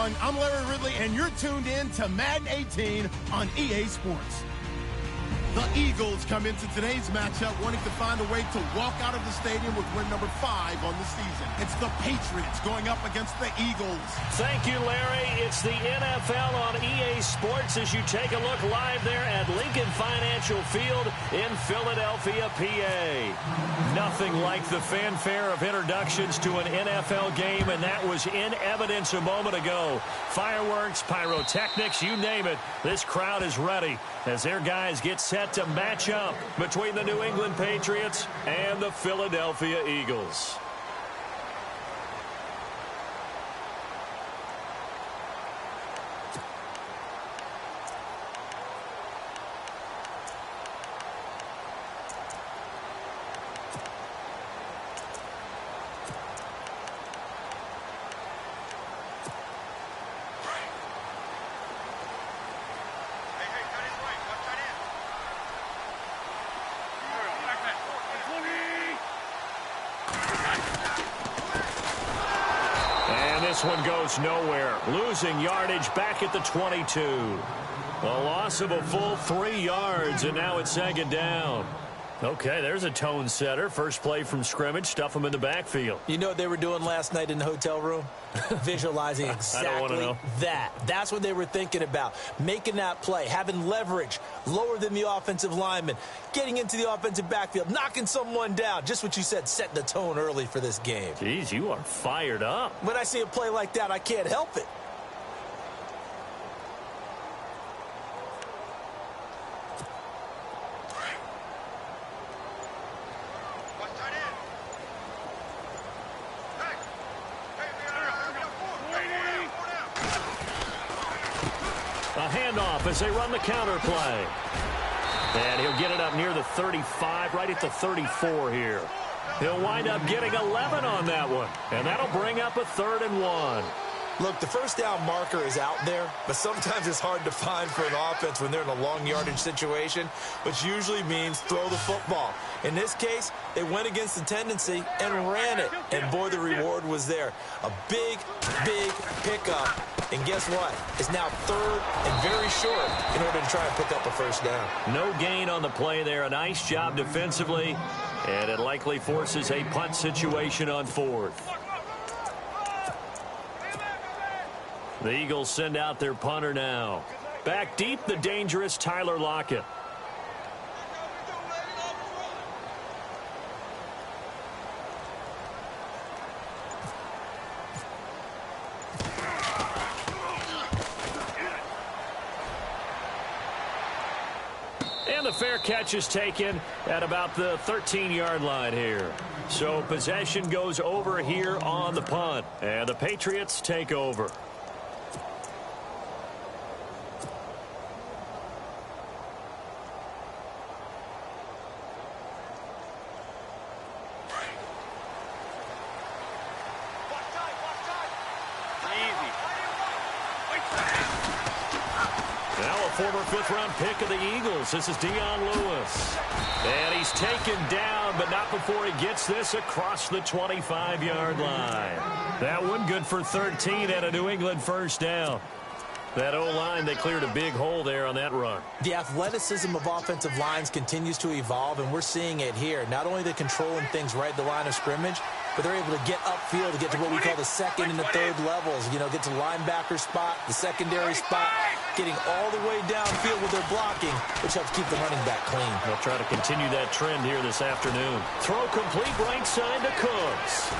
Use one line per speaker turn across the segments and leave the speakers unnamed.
everyone. I'm Larry Ridley, and you're tuned in to Madden 18 on EA Sports. The Eagles come into today's matchup wanting to find a way to walk out of the stadium with win number 5 on the season. It's the Patriots going up against the Eagles.
Thank you, Larry. It's the NFL on EA Sports as you take a look live there at Lincoln Financial Field in Philadelphia, PA. Nothing like the fanfare of introductions to an NFL game, and that was in evidence a moment ago. Fireworks, pyrotechnics, you name it. This crowd is ready as their guys get set to match up between the New England Patriots and the Philadelphia Eagles. This one goes nowhere. Losing yardage back at the 22. A loss of a full 3 yards, and now it's second down. Okay, there's a tone setter. First play from scrimmage. Stuff them in the backfield.
You know what they were doing last night in the hotel room? Visualizing exactly that. That's what they were thinking about. Making that play, having leverage, lower than the offensive lineman, getting into the offensive backfield, knocking someone down. Just what you said, setting the tone early for this game.
Jeez, you are fired up.
When I see a play like that, I can't help it.
A handoff as they run the counter play. And he'll get it up near the 35, right at the 34 here. He'll wind up getting 11 on that one. And that'll bring up a 3rd and 1.
Look, the first down marker is out there, but sometimes it's hard to find for an offense when they're in a long yardage situation, which usually means throw the football. In this case, they went against the tendency and ran it. And, boy, the reward was there. A big, big pickup. And guess what? It's now 3rd and very short in order to try and pick up a first down.
No gain on the play there. A nice job defensively. And it likely forces a punt situation on 4th. The Eagles send out their punter now. Back deep, the dangerous Tyler Lockett. And the fair catch is taken at about the 13-yard line here. So possession goes over here on the punt. And the Patriots take over. Former 5th-round pick of the Eagles. This is Dion Lewis. And he's taken down, but not before he gets this across the 25-yard line. That one good for 13 and a New England first down. That O-line, they cleared a big hole there on that run.
The athleticism of offensive lines continues to evolve, and we're seeing it here. Not only they're controlling things right at the line of scrimmage, but they're able to get upfield to get to what we call the 2nd and the 3rd levels. You know, get to linebacker spot, the secondary spot, getting all the way downfield with their blocking, which helps keep the running back clean.
They'll try to continue that trend here this afternoon. Throw complete right side to Cooks.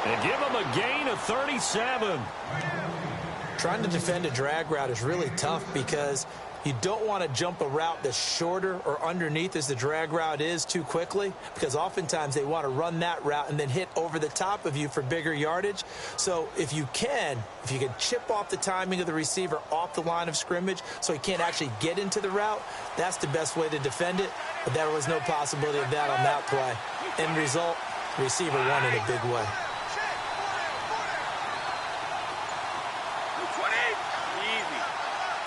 And give him a gain of 37.
Trying to defend a drag route is really tough because you don't want to jump a route that's shorter or underneath as the drag route is too quickly, because oftentimes they want to run that route and then hit over the top of you for bigger yardage. So if you can chip off the timing of the receiver off the line of scrimmage so he can't actually get into the route, that's the best way to defend it. But there was no possibility of that on that play. End result, the receiver won in a big way.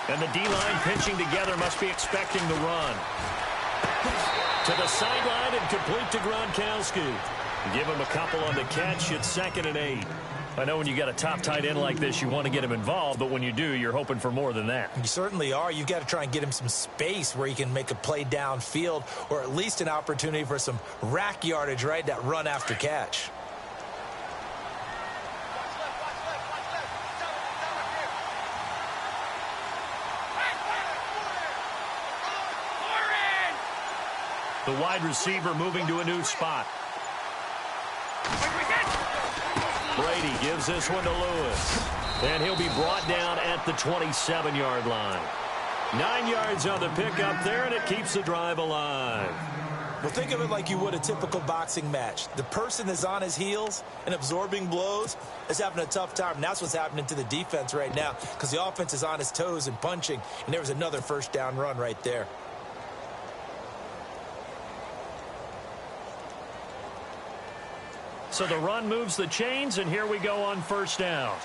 And the D-line pinching together must be expecting the run. To the sideline and complete to Gronkowski. Give him a couple on the catch. It's 2nd and 8. I know when you got a top tight end like this, you want to get him involved, but when you do, you're hoping for more than that.
You certainly are. You've got to try and get him some space where he can make a play downfield, or at least an opportunity for some rack yardage, right? That run after catch.
The wide receiver moving to a new spot. Brady gives this one to Lewis. And he'll be brought down at the 27-yard line. 9 yards on the pickup there, and it keeps the drive alive.
Well, think of it like you would a typical boxing match. The person is on his heels and absorbing blows is having a tough time. And that's what's happening to the defense right now, because the offense is on his toes and punching. And there was another first down run right there.
So the run moves the chains, and here we go on first down.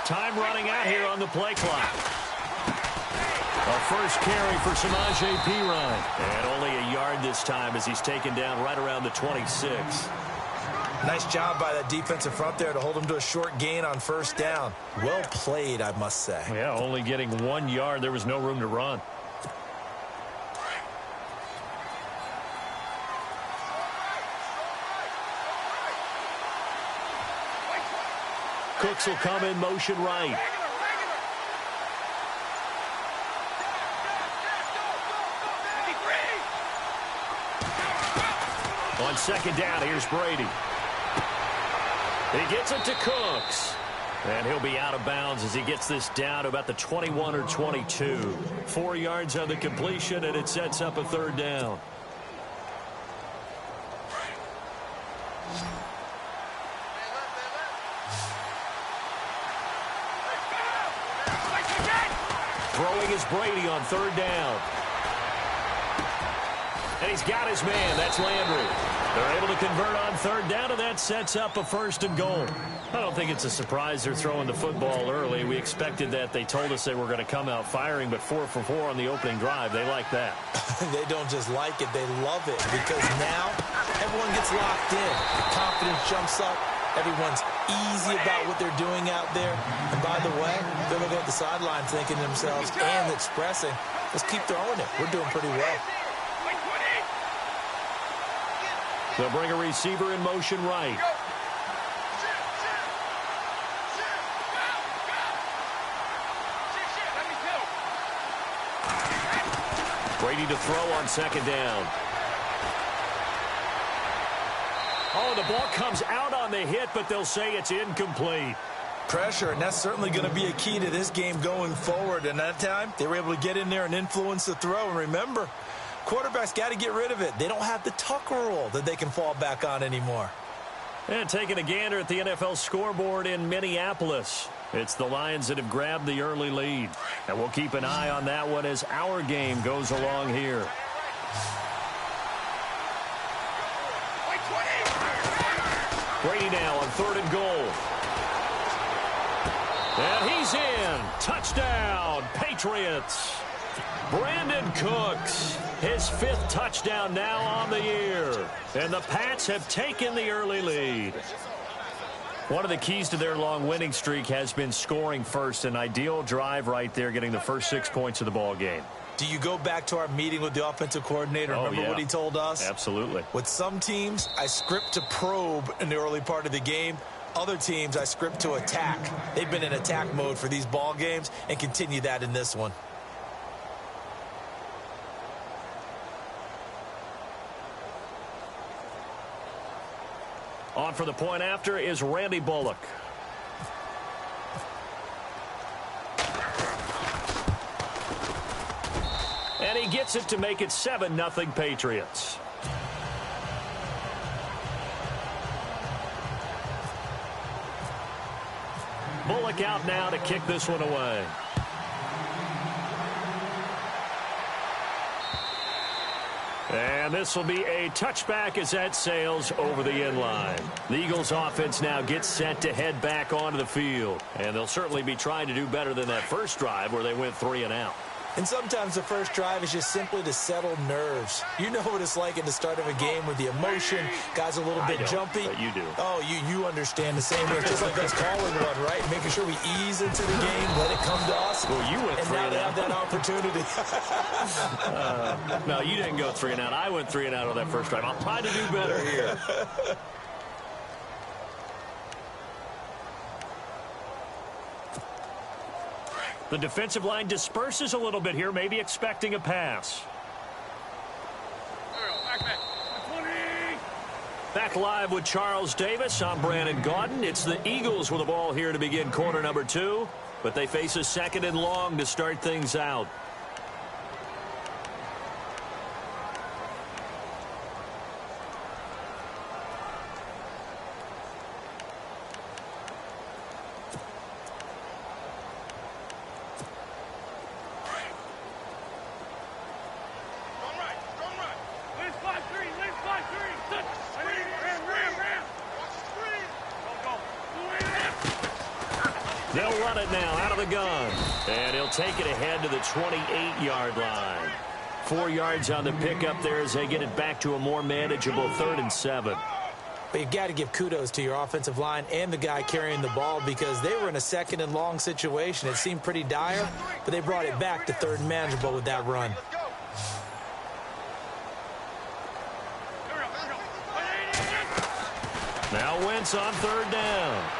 Time running out here on the play clock. A first carry for Samaje Perine. And only a yard this time as he's taken down right around the 26.
Nice job by that defensive front there to hold him to a short gain on first down. Well played, I must say.
Yeah, only getting 1 yard. There was no room to run. Cooks will come in motion right. On second down, here's Brady. He gets it to Cooks. And he'll be out of bounds as he gets this down to about the 21 or 22. 4 yards on the completion, and it sets up a third down. Throwing is Brady on third down. And he's got his man. That's Landry. They're able to convert on third down, and that sets up a first and goal. I don't think it's a surprise they're throwing the football early. We expected that. They told us they were going to come out firing, but 4 for 4 on the opening drive. They like that.
They don't just like it. They love it, because now everyone gets locked in. Confidence jumps up. Everyone's easy about what they're doing out there. And by the way, they're looking at the sideline thinking to themselves and expressing, let's keep throwing it. We're doing pretty well.
They'll bring a receiver in motion right. Brady to throw on second down. Oh, the ball comes out on the hit, but they'll say it's incomplete.
Pressure, and that's certainly going to be a key to this game going forward. And that time, they were able to get in there and influence the throw. And remember, quarterbacks got to get rid of it. They don't have the Tucker rule that they can fall back on anymore.
And taking a gander at the NFL scoreboard in Minneapolis. It's the Lions that have grabbed the early lead. And we'll keep an eye on that one as our game goes along here. Brady now on third and goal. And he's in. Touchdown, Patriots. Brandon Cooks, his 5th touchdown now on the year. And the Pats have taken the early lead. One of the keys to their long winning streak has been scoring first. An ideal drive right there, getting the first 6 points of the ball game.
Do you go back to our meeting with the offensive coordinator? Remember what he told us?
Absolutely.
With some teams, I script to probe in the early part of the game. Other teams, I script to attack. They've been in attack mode for these ball games and continue that in this one.
On for the point after is Randy Bullock. And he gets it to make it 7-0 Patriots. Bullock out now to kick this one away. And this will be a touchback as that sails over the end line. The Eagles offense now gets set to head back onto the field. And they'll certainly be trying to do better than that first drive where they went 3 and out.
And sometimes the first drive is just simply to settle nerves. You know what it's like at the start of a game with the emotion. Guys a little bit jumpy.
But you do.
Oh, you understand the same way. It's just like us calling one, right? Making sure we ease into the game, let it come to us.
Well, you went 3
and
and
now
out.
they have that opportunity.
No, you didn't go 3 and out. I went 3 and out on that first drive. I'll try to do better here. The defensive line disperses a little bit here, maybe expecting a pass. Back live with Charles Davis. I'm Brandon Gaudin. It's the Eagles with the ball here to begin quarter number 2, but they face a 2nd and long to start things out. They'll run it now out of the gun. And he'll take it ahead to the 28-yard line. 4 yards on the pickup there as they get it back to a more manageable 3rd and 7.
But you've got to give kudos to your offensive line and the guy carrying the ball because they were in a 2nd and long situation. It seemed pretty dire, but they brought it back to 3rd and manageable with that run.
Now Wentz on 3rd down.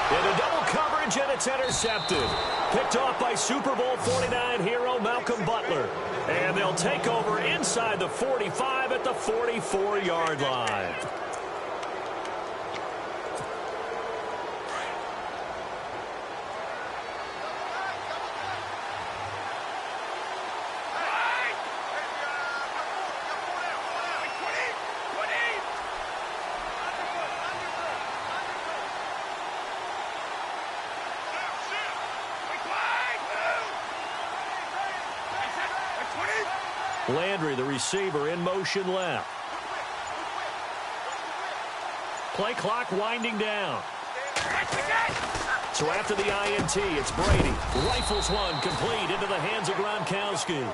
Into double coverage, and it's intercepted. Picked off by Super Bowl 49 hero Malcolm Butler. And they'll take over inside the 45 at the 44-yard line. Landry, the receiver, in motion left. Play clock winding down. So after the INT, it's Brady. Rifles one complete into the hands of Gronkowski.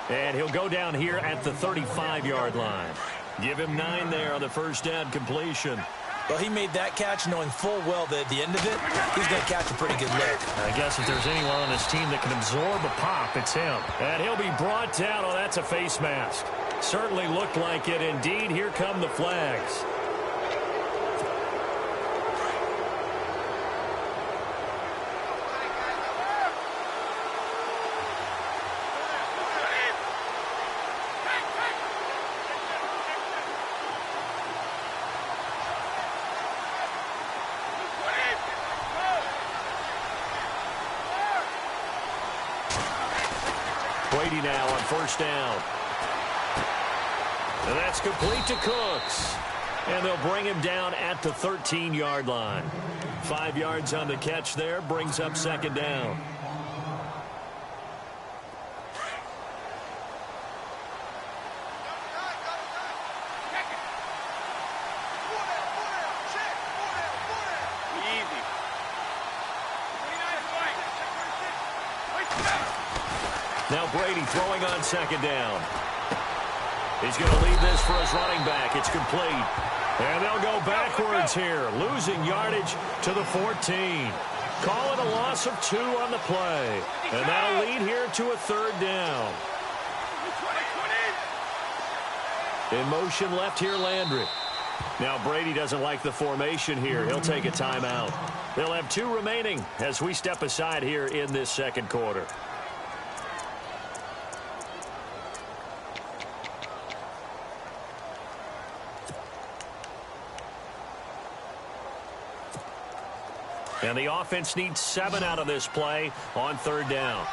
And he'll go down here at the 35-yard line. Give him 9 there on the first down completion.
Well, he made that catch knowing full well that at the end of it, he's going to catch a pretty good lick.
I guess if there's anyone on this team that can absorb a pop, it's him. And he'll be brought down. Oh, that's a face mask. Certainly looked like it. Indeed, here come the flags. Brady now on first down. And that's complete to Cooks. And they'll bring him down at the 13-yard line. 5 yards on the catch there, brings up 2nd down. Now Brady throwing on 2nd down. He's going to leave this for his running back. It's complete. And they'll go backwards here, losing yardage to the 14. Call it a loss of 2 on the play. And that'll lead here to a 3rd down. In motion left here, Landry. Now Brady doesn't like the formation here. He'll take a timeout. They'll have 2 remaining as we step aside here in this 2nd quarter. And the offense needs 7 out of this play on 3rd down.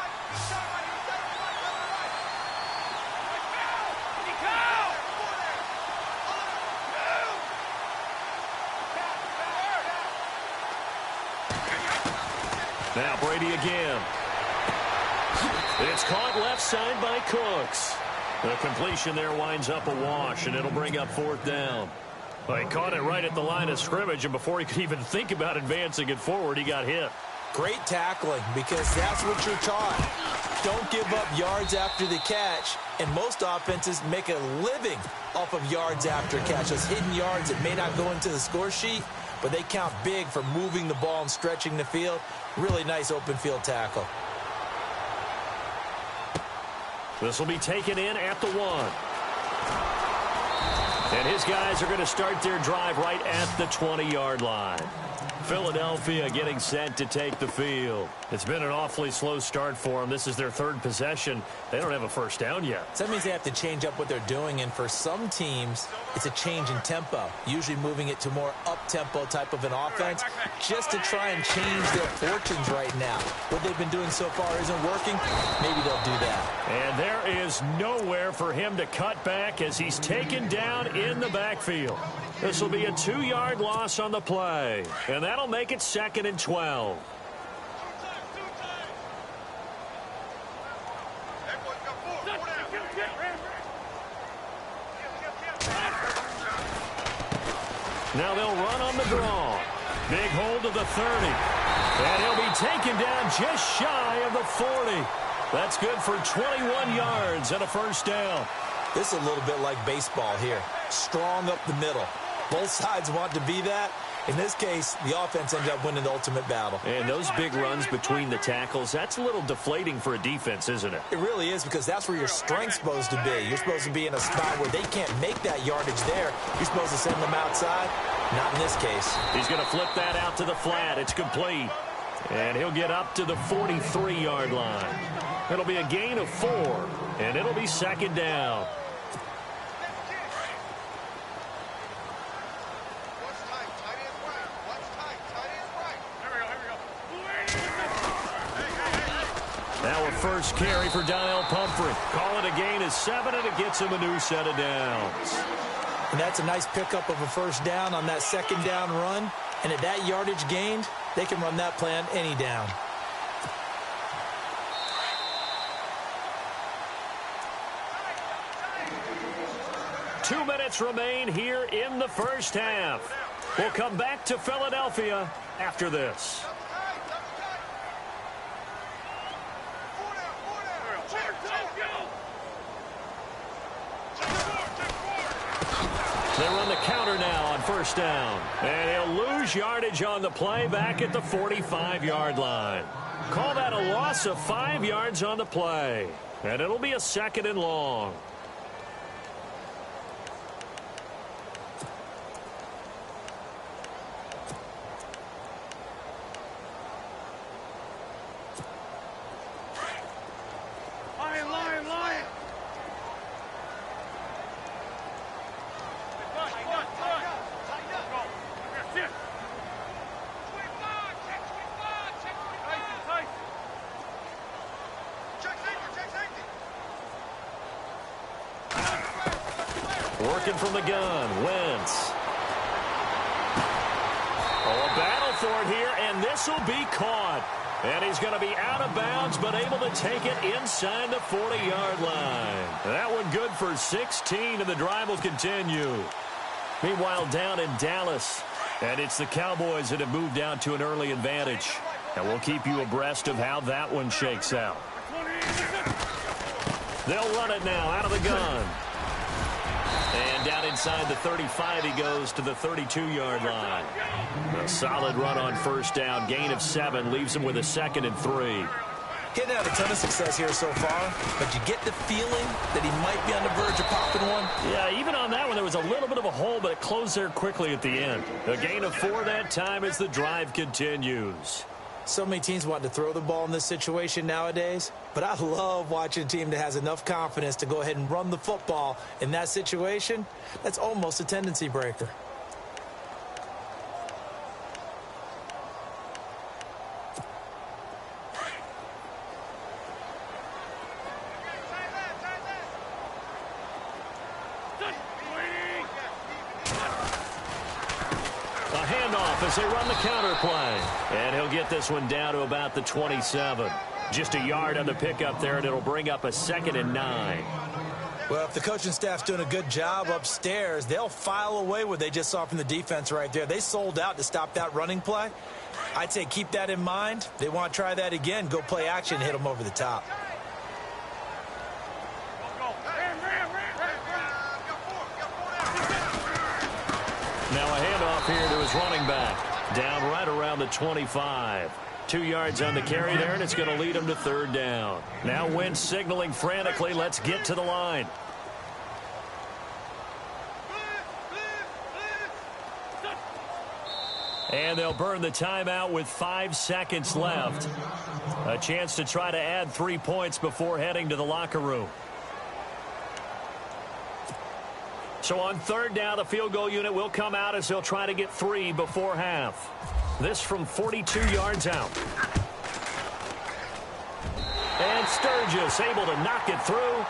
Now Brady again. It's caught left side by Cooks. The completion there winds up a wash, and it'll bring up 4th down. Well, he caught it right at the line of scrimmage, and before he could even think about advancing it forward, he got hit.
Great tackling, because that's what you're taught. Don't give up yards after the catch, and most offenses make a living off of yards after catch. Those hidden yards that may not go into the score sheet, but they count big for moving the ball and stretching the field. Really nice open field tackle.
This will be taken in at the 1. And his guys are going to start their drive right at the 20-yard line. Philadelphia getting set to take the field. It's been an awfully slow start for them. This is their 3rd possession. They don't have a first down yet.
So that means they have to change up what they're doing, and for some teams, it's a change in tempo, usually moving it to more up-tempo type of an offense just to try and change their fortunes right now. What they've been doing so far isn't working. Maybe they'll do that.
And there is nowhere for him to cut back as he's taken down in the backfield. This will be a 2-yard loss on the play, and that'll make it 2nd and 12. Now they'll run on the draw. Big hold of the 30. And he'll be taken down just shy of the 40. That's good for 21 yards and a first down.
This is a little bit like baseball here. Strong up the middle. Both sides want to be that. In this case, the offense ended up winning the ultimate battle.
And those big runs between the tackles, that's a little deflating for a defense, isn't it?
It really is, because that's where your strength's supposed to be. You're supposed to be in a spot where they can't make that yardage there. You're supposed to send them outside. Not in this case.
He's going to flip that out to the flat. It's complete. And he'll get up to the 43-yard line. It'll be a gain of 4, and it'll be 2nd down. Now a first carry for Donnell Pumphrey. Call it a gain of 7, and it gets him a new set of downs.
And that's a nice pickup of a first down on that 2nd down run. And at that yardage gained, they can run that play on any down.
Two minutes remain here in the first half. We'll come back to Philadelphia after this. They run the counter now on first down. And he'll lose yardage on the play back at the 45-yard line. Call that a loss of 5 yards on the play. And it'll be a 2nd and long. Working from the gun, Wentz. Oh, a battle for it here, and this will be caught. And he's going to be out of bounds, but able to take it inside the 40-yard line. That one good for 16, and the drive will continue. Meanwhile, down in Dallas, and it's the Cowboys that have moved out to an early advantage. And we'll keep you abreast of how that one shakes out. They'll run it now out of the gun. And down inside the 35, he goes to the 32-yard line. A solid run on first down. Gain of 7 leaves him with a 2nd and 3.
Getting out a ton of success here so far, but you get the feeling that he might be on the verge of popping one.
Yeah, even on that one, there was a little bit of a hole, but it closed there quickly at the end. A gain of 4 that time as the drive continues.
So many teams want to throw the ball in this situation nowadays, but I love watching a team that has enough confidence to go ahead and run the football in that situation. That's almost a tendency breaker.
As they run the counter play. And he'll get this one down to about the 27. Just a yard on the pickup there, and it'll bring up a 2nd and 9.
Well, if the coaching staff's doing a good job upstairs, they'll file away what they just saw from the defense right there. They sold out to stop that running play. I'd say keep that in mind. They want to try that again. Go play action, hit them over the top.
Now a handoff here to his running back. Down right around the 25. 2 yards on the carry there, and it's going to lead him to third down. Now Wentz signaling frantically, let's get to the line. And they'll burn the timeout with 5 seconds left. A chance to try to add 3 points before heading to the locker room. So on third down, the field goal unit will come out as they'll try to get 3 before half. This from 42 yards out. And Sturgis able to knock it through.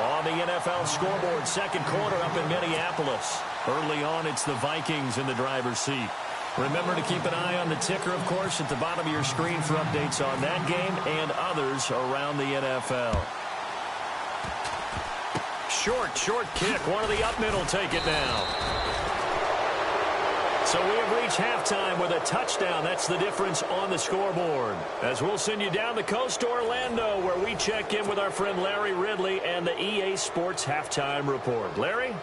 On the NFL scoreboard, second quarter up in Minneapolis. Early on, it's the Vikings in the driver's seat. Remember to keep an eye on the ticker, of course, at the bottom of your screen for updates on that game and others around the NFL. Short kick. One of the up mid will take it now. So we have reached halftime with a touchdown. That's the difference on the scoreboard. As we'll send you down the coast to Orlando, where we check in with our friend Larry Ridley and the EA Sports Halftime Report. Larry?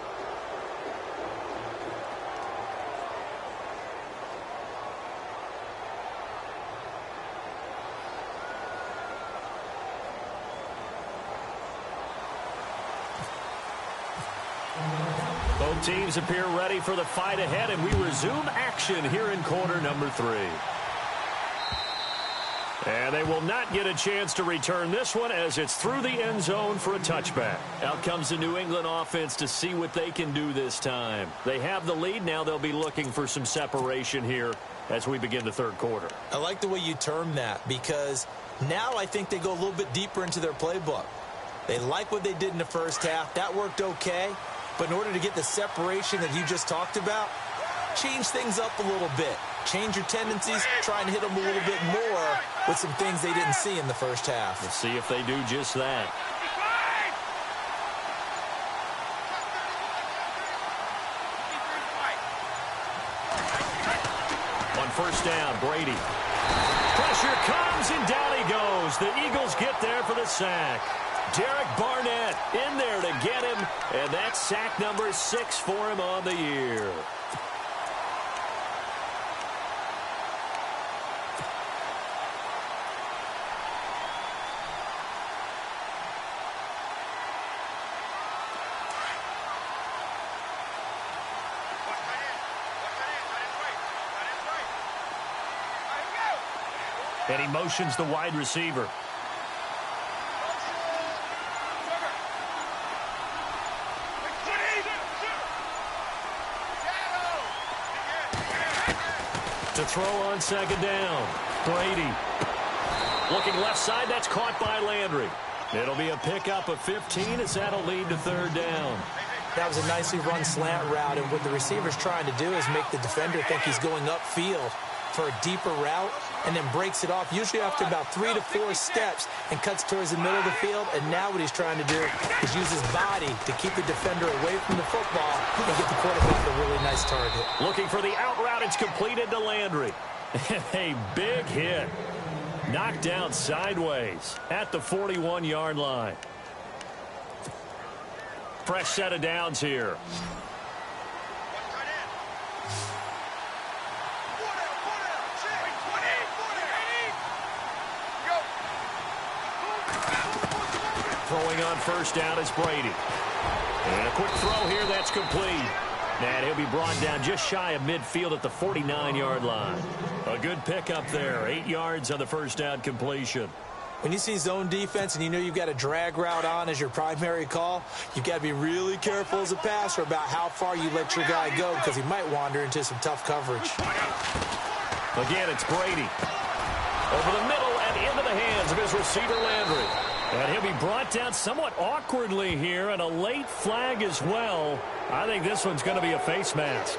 Both teams appear ready for the fight ahead, and we resume action here in quarter number 3. And they will not get a chance to return this one as it's through the end zone for a touchback. Out comes the New England offense to see what they can do this time. They have the lead. Now they'll be looking for some separation here as we begin the third quarter.
I like the way you term that, because now I think they go a little bit deeper into their playbook. They like what they did in the first half. That worked okay. But in order to get the separation that you just talked about, change things up a little bit. Change your tendencies, try and hit them a little bit more with some things they didn't see in the first half.
Let's see if they do just that. On first down, Brady. Pressure comes, and down he goes. The Eagles get there for the sack. Derek Barnett in there to get him, and that's sack number 6 for him on the year. And he motions the wide receiver. To throw on second down. Brady. Looking left side, that's caught by Landry. It'll be a pickup of 15 as that'll lead to third down.
That was a nicely run slant route, and what the receiver's trying to do is make the defender think he's going upfield for a deeper route, and then breaks it off, usually after about 3 to 4 steps, and cuts towards the middle of the field. And now what he's trying to do is use his body to keep the defender away from the football and get the quarterback a really nice target.
Looking for the out route. It's completed to Landry. A big hit. Knocked down sideways at the 41-yard line. Fresh set of downs here. Throwing on first down is Brady. And a quick throw here, that's complete. And he'll be brought down just shy of midfield at the 49-yard line. A good pickup there, 8 yards on the first down completion.
When you see zone defense and you know you've got a drag route on as your primary call, you've got to be really careful as a passer about how far you let your guy go, because he might wander into some tough coverage.
Again, it's Brady. Over the middle and into the hands of his receiver, Landry. And he'll be brought down somewhat awkwardly here, and a late flag as well. I think this one's going to be a face mask.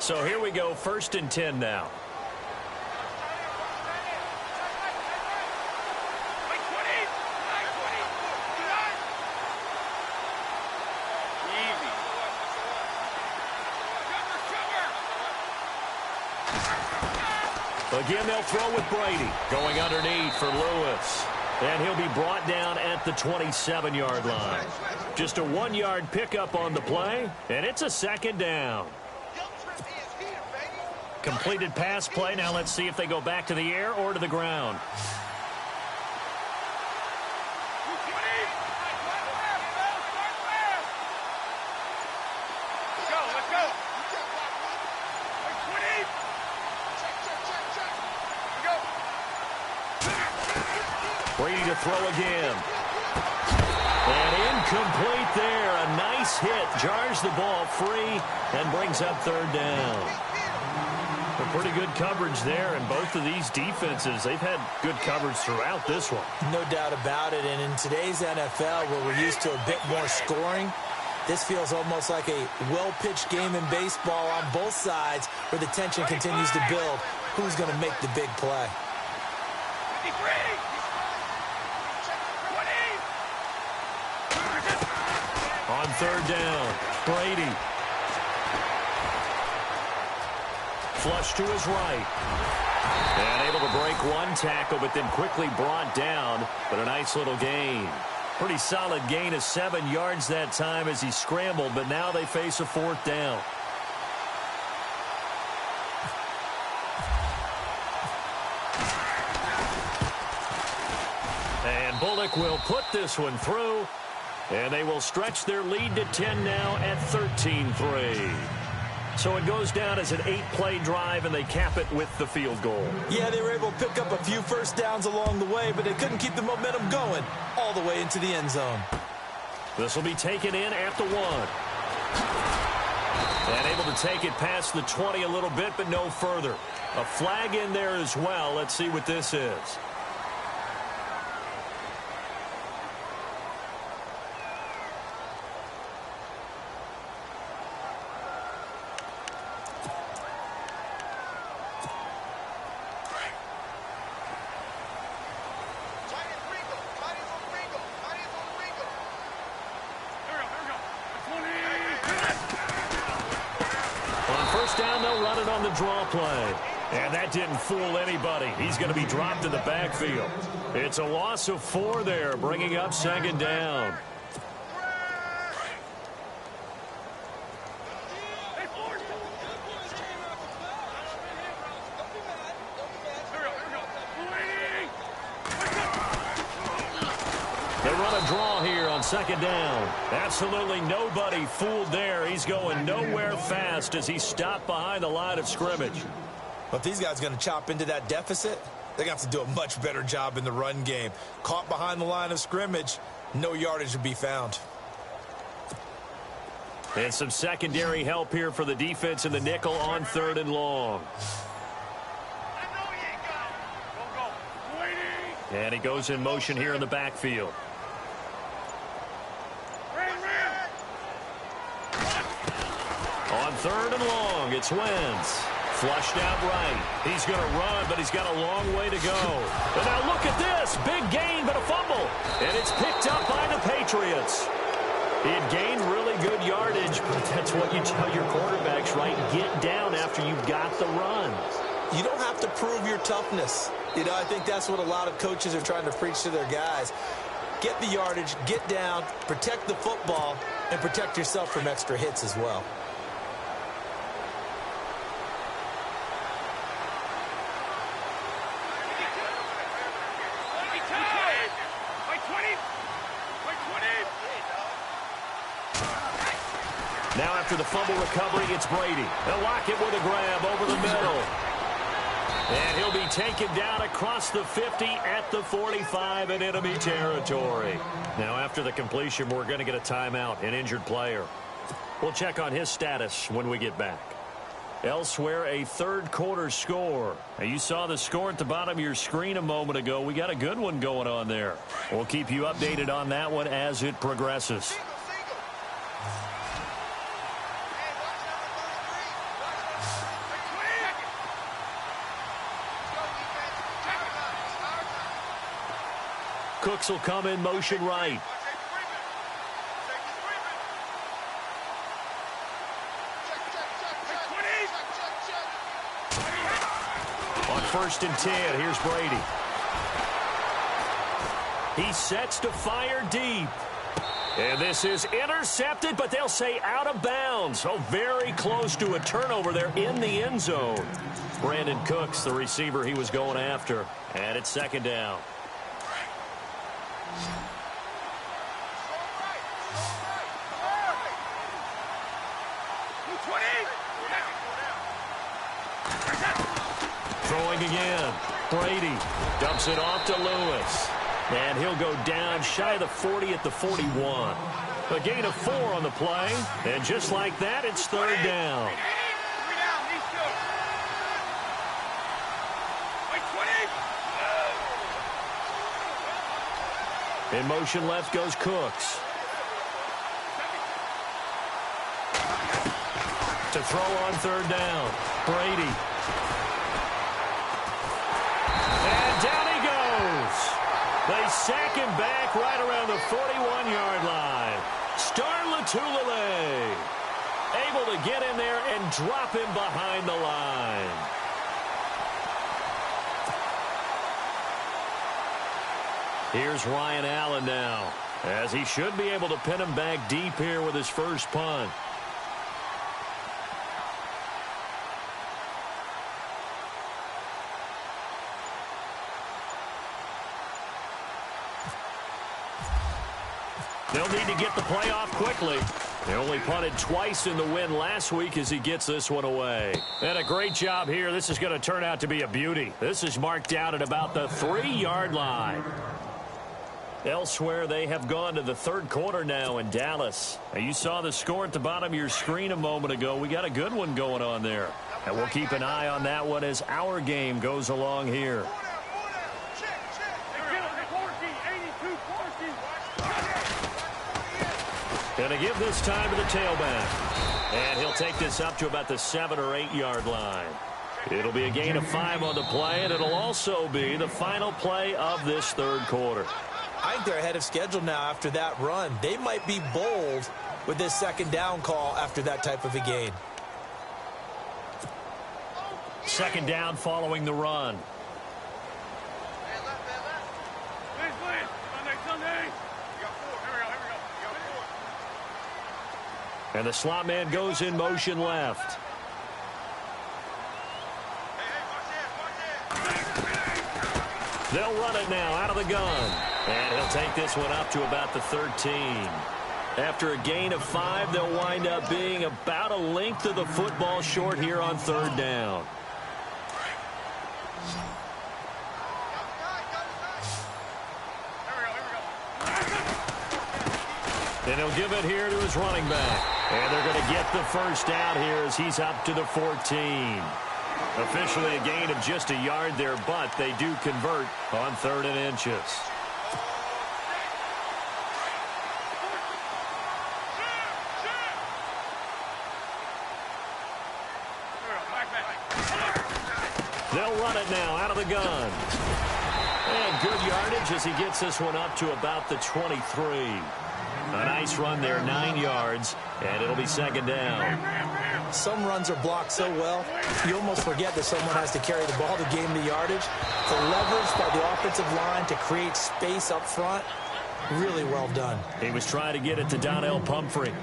So here we go, 1st and 10 now. Again, they'll throw with Brady. Going underneath for Lewis. And he'll be brought down at the 27-yard line. Just a 1-yard pickup on the play, and it's a 2nd down. Completed pass play. Now let's see if they go back to the air or to the ground. Brady to throw again. And incomplete there. A nice hit. Jars the ball free and brings up 3rd down. A pretty good coverage there, and both of these defenses, they've had good coverage throughout this one.
No doubt about it. And in today's NFL, where we're used to a bit more scoring, this feels almost like a well-pitched game in baseball on both sides where the tension continues to build. Who's going to make the big play?
On 3rd down, Brady. Flush to his right. And able to break one tackle, but then quickly brought down. But a nice little gain. Pretty solid gain of 7 yards that time as he scrambled, but now they face a 4th down. And Bullock will put this one through. And they will stretch their lead to 10 now at 13-3. So it goes down as an 8-play drive, and they cap it with the field goal. Yeah, they were able to pick up a few first downs along the way, but they couldn't keep the momentum going all the way into the end zone. This will be taken in at the 1. And able to take it past the 20 a little bit, but no further. A flag in there as well. Let's see what this is. Draw play. And that didn't fool anybody. He's going to be dropped in the backfield. It's a loss of 4 there, bringing up 2nd down. They run a draw here on 2nd down. Absolutely nobody fooled there. He's going nowhere fast as he stopped behind the line of scrimmage.
But if these guys are going to chop into that deficit, they're going to have to do a much better job in the run game. Caught behind the line of scrimmage, no yardage to be found.
And some secondary help here for the defense in the nickel on 3rd and long. And he goes in motion here in the backfield. On 3rd and long, it's Wentz. Flushed out right. He's going to run, but he's got a long way to go. And now look at this. Big gain, but a fumble. And it's picked up by the Patriots. It gained really good yardage, but that's what you tell your quarterbacks, right? Get down after you've got the run.
You don't have to prove your toughness. You know, I think that's what a lot of coaches are trying to preach to their guys. Get the yardage, get down, protect the football, and protect yourself from extra hits as well.
Now after the fumble recovery, it's Brady. They'll lock it with a grab over the middle. And he'll be taken down across the 50 at the 45 in enemy territory. Now after the completion, we're going to get a timeout, an injured player. We'll check on his status when we get back. Elsewhere, a 3rd quarter score. Now, you saw the score at the bottom of your screen a moment ago. We got a good one going on there. We'll keep you updated on that one as it progresses. Cooks will come in motion right. On 1st and 10, here's Brady. He sets to fire deep. And this is intercepted, but they'll say out of bounds. So very close to a turnover there in the end zone. Brandon Cooks, the receiver he was going after. And it's 2nd down. Throwing again. Brady dumps it off to Lewis. And he'll go down shy of the 40 at the 41. A gain of 4 on the play. And just like that, it's 3rd down. In motion left goes Cooks. To throw on 3rd down. Brady. And down he goes. They sack him back right around the 41-yard line. Star Latulele able to get in there and drop him behind the line. Here's Ryan Allen now, as he should be able to pin him back deep here with his first punt. They'll need to get the play off quickly. They only punted twice in the win last week as he gets this one away. And a great job here. This is going to turn out to be a beauty. This is marked out at about the 3-yard line. Elsewhere, they have gone to the 3rd quarter now in Dallas. Now, you saw the score at the bottom of your screen a moment ago. We got a good one going on there. And we'll keep an eye on that one as our game goes along here. Going to give this time to the tailback. And he'll take this up to about the 7 or 8-yard line. It'll be a gain of 5 on the play, and it'll also be the final play of this 3rd quarter.
I think they're ahead of schedule now after that run. They might be bold with this 2nd down call after that type of a gain.
2nd down following the run. And the slot man goes in motion left. They'll run it now out of the gun. And he'll take this one up to about the 13. After a gain of 5, they'll wind up being about a length of the football short here on 3rd down. And he'll give it here to his running back. And they're going to get the first down here as he's up to the 14. Officially a gain of just a yard there, but they do convert on 3rd and inches. They'll run it now out of the gun. And good yardage as he gets this one up to about the 23. A nice run there, 9 yards, and it'll be 2nd down.
Some runs are blocked so well, you almost forget that someone has to carry the ball to gain the yardage. The leverage by the offensive line to create space up front, really well done.
He was trying to get it to Donnell Pumphrey,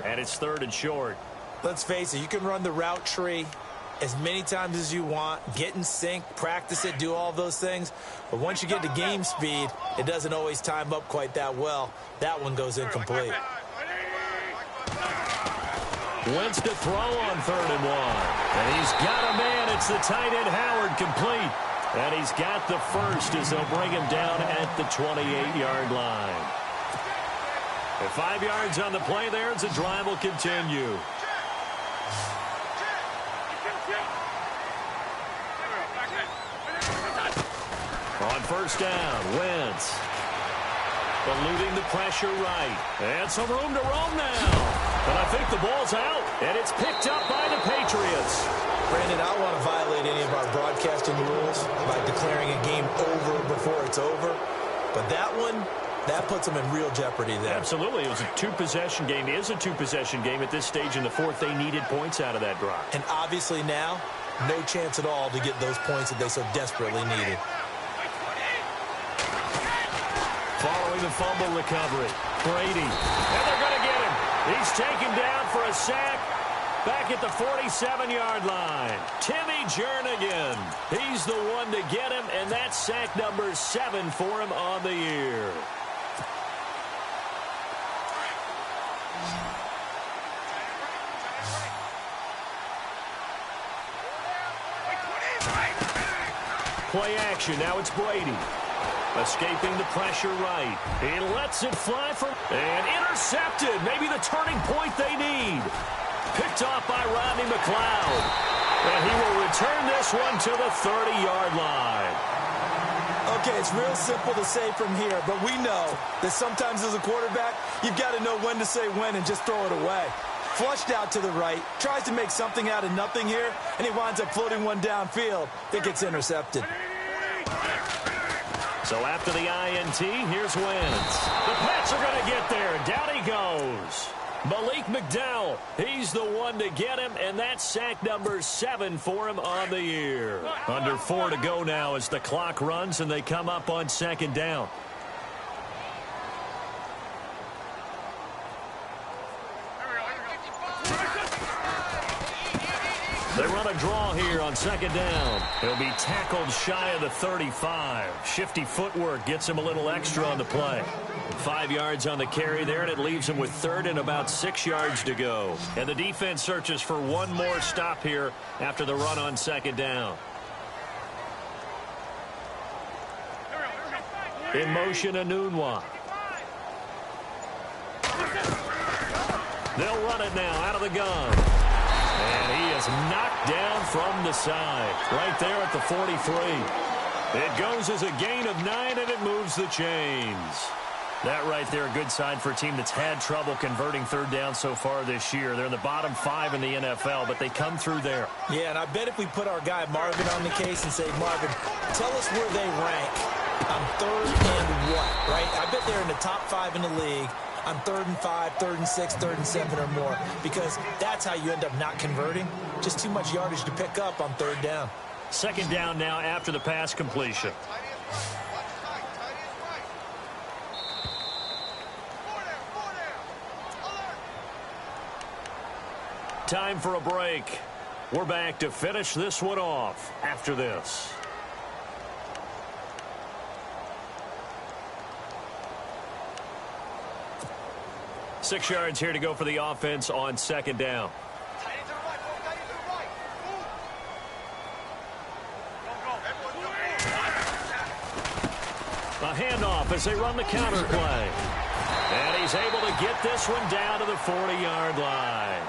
and it's 3rd and short.
Let's face it, you can run the route tree as many times as you want, get in sync, practice it, do all those things. But once you get to game speed, it doesn't always time up quite that well. That one goes incomplete.
Wentz to throw on 3rd and 1. And he's got a man. It's the tight end Howard complete. And he's got the first as they'll bring him down at the 28-yard line. At 5 yards on the play there as the drive will continue. On 1st down, Wentz eluding the pressure right. And some room to roam now. But I think the ball's out, and it's picked up by the Patriots.
Brandon, I don't want to violate any of our broadcasting rules by declaring a game over before it's over. But that one, that puts them in real jeopardy there.
Absolutely. It was a two-possession game. It is a two-possession game at this stage in the fourth. They needed points out of that drive.
And obviously now, no chance at all to get those points that they so desperately needed.
Following the fumble recovery, Brady. And they're going to get him. He's taken down for a sack back at the 47-yard line. Timmy Jernigan. He's the one to get him, and that's sack number 7 for him on the year. Play action. Now it's Brady. Escaping the pressure right. He lets it fly and intercepted. Maybe the turning point they need. Picked off by Rodney McLeod. And he will return this one to the 30-yard line.
Okay, it's real simple to say from here, but we know that sometimes as a quarterback, you've got to know when to say when and just throw it away. Flushed out to the right, tries to make something out of nothing here, and he winds up floating one downfield that gets intercepted.
So after the INT, here's Wentz. The Pats are going to get there. Down he goes. Malik McDowell, he's the one to get him, and that's sack number 7 for him on the year. Under 4 to go now as the clock runs and they come up on second down. They run a draw here on second down. He'll be tackled shy of the 35. Shifty footwork gets him a little extra on the play. 5 yards on the carry there, and it leaves him with third and about 6 yards to go. And the defense searches for one more stop here after the run on second down. In motion, Anunwa. They'll run it now out of the gun. And he is knocked down from the side. Right there at the 43. It goes as a gain of 9, and it moves the chains. That right there, a good sign for a team that's had trouble converting third down so far this year. They're in the bottom 5 in the NFL, but they come through there.
Yeah, and I bet if we put our guy Marvin on the case and say, Marvin, tell us where they rank on third and what, right? I bet they're in the top 5 in the league on 3rd and 5, 3rd and 6, 3rd and 7 or more, because that's how you end up not converting. Just too much yardage to pick up on third down.
Second down now after the pass completion. Time for a break. We're back to finish this one off after this. Six yards here to go for the offense on second down. A handoff as they run the counter play. And he's able to get this one down to the 40-yard line.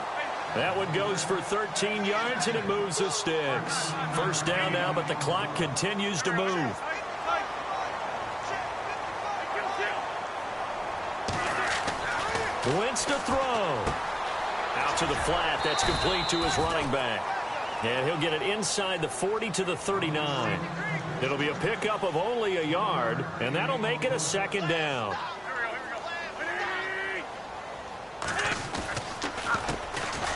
That one goes for 13 yards, and it moves the sticks. First down now, but the clock continues to move. Wentz to throw. Out to the flat. That's complete to his running back. And he'll get it inside the 40 to the 39. It'll be a pickup of only a yard, and that'll make it a second down.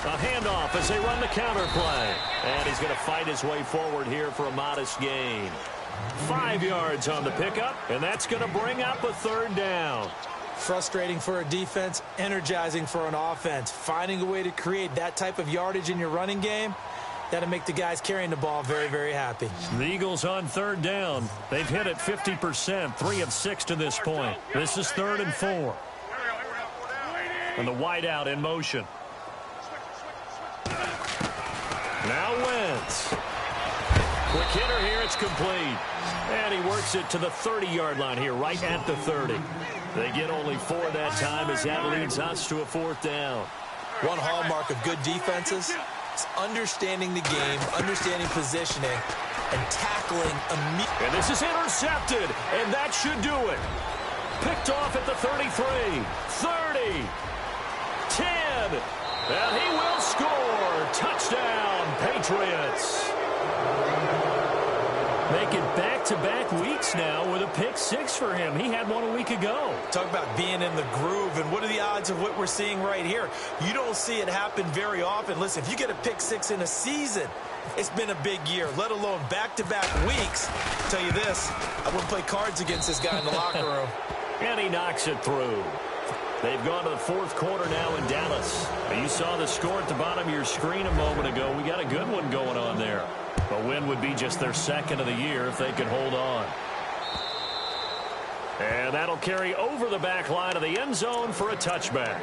A handoff as they run the counter play. And he's going to fight his way forward here for a modest gain. 5 yards on the pickup, and that's going to bring up a third down.
Frustrating for a defense, energizing for an offense. Finding a way to create that type of yardage in your running game, that'll make the guys carrying the ball very, very happy.
The Eagles on third down. They've hit it 50%, 3 of 6 to this point. This is 3rd and 4. And the wideout in motion. Now Wentz. Quick hitter here, it's complete. And he works it to the 30-yard line here, right at the 30. They get only 4 that time as that leads us to a 4th down.
One hallmark of good defenses is understanding the game, understanding positioning, and tackling immediately.
And this is intercepted, and that should do it. Picked off at the 33, 30, 10, and he will score. Touchdown, Patriots. Making back-to-back weeks now with a pick six for him. He had one a week ago.
Talk about being in the groove, and what are the odds of what we're seeing right here? You don't see it happen very often. Listen, if you get a pick six in a season, it's been a big year, let alone back-to-back weeks. I'll tell you this, I wouldn't play cards against this guy in the locker room.
And he knocks it through. They've gone to the fourth quarter now in Dallas. You saw the score at the bottom of your screen a moment ago. We got a good one going on there. A win would be just their second of the year if they could hold on. And that'll carry over the back line of the end zone for a touchback.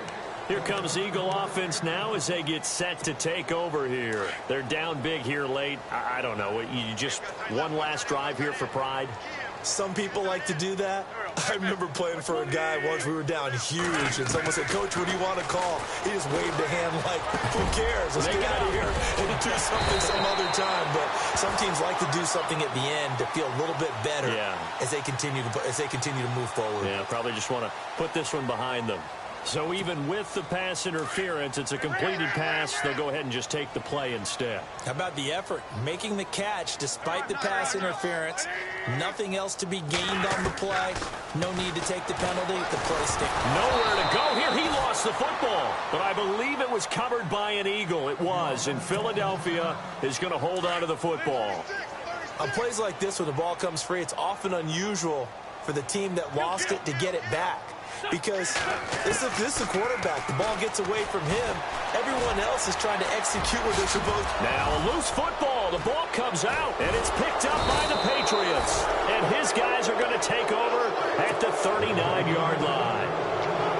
Here comes Eagle offense now as they get set to take over here. They're down big here late. I don't know. You just one last drive here for pride?
Some people like to do that. I remember playing for a guy once. We were down huge, and someone said, "Coach, what do you want to call?" He just waved a hand like, "Who cares? Let's get out of here and do something some other time." But some teams like to do something at the end to feel a little bit better as they continue to move forward.
Yeah, probably just want to put this one behind them. So even with the pass interference, it's a completed pass. They'll go ahead and just take the play instead.
How about the effort? Making the catch despite the pass interference. Nothing else to be gained on the play. No need to take the penalty. The play stick.
Nowhere to go here. He lost the football. But I believe it was covered by an Eagle. It was. And Philadelphia is going to hold on to the football.
On plays like this, when the ball comes free, it's often unusual for the team that lost it to get it back. Because this is a quarterback. The ball gets away from him. Everyone else is trying to execute what they're supposed to.
Now a loose football. The ball comes out, and it's picked up by the Patriots. And his guys are going to take over at the 39-yard line.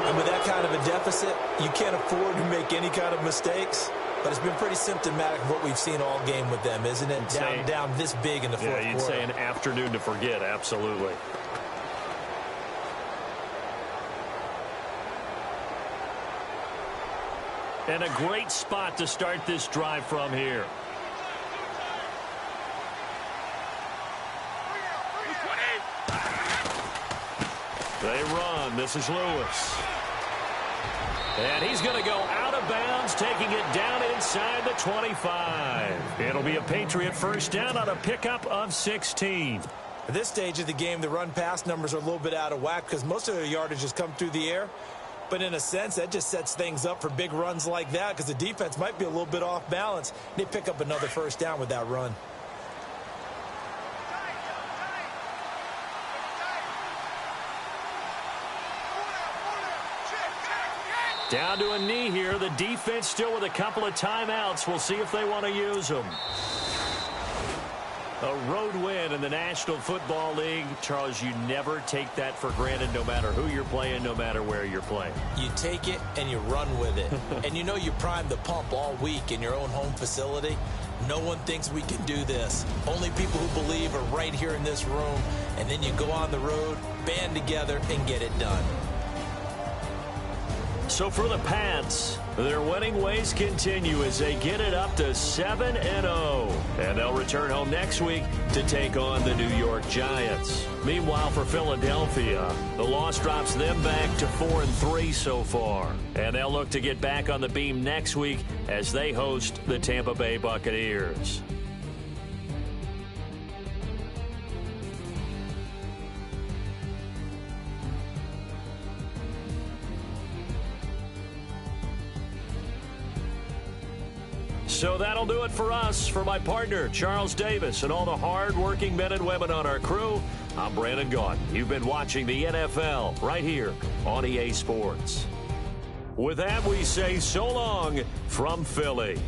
And with that kind of a deficit, you can't afford to make any kind of mistakes. But it's been pretty symptomatic of what we've seen all game with them, isn't it? Down this big in the fourth quarter.
Yeah, you'd say an afternoon to forget. Absolutely. And a great spot to start this drive from here. They run. This is Lewis. And he's going to go out of bounds, taking it down inside the 25. It'll be a Patriot first down on a pickup of 16.
At this stage of the game, the run-pass numbers are a little bit out of whack because most of their yardage has come through the air. But in a sense, that just sets things up for big runs like that because the defense might be a little bit off balance. They pick up another first down with that run.
Down to a knee here. The defense still with a couple of timeouts. We'll see if they want to use them. A road win in the National Football League. Charles, you never take that for granted no matter who you're playing, no matter where you're playing.
You take it and you run with it. And you know you primed the pump all week in your own home facility. No one thinks we can do this. Only people who believe are right here in this room. And then you go on the road, band together, and get it done.
So for the Pats, their winning ways continue as they get it up to 7-0. And they'll return home next week to take on the New York Giants. Meanwhile, for Philadelphia, the loss drops them back to 4-3 so far. And they'll look to get back on the beam next week as they host the Tampa Bay Buccaneers. So that'll do it for us. For my partner, Charles Davis, and all the hard-working men and women on our crew, I'm Brandon Gaudin. You've been watching the NFL right here on EA Sports. With that, we say so long from Philly.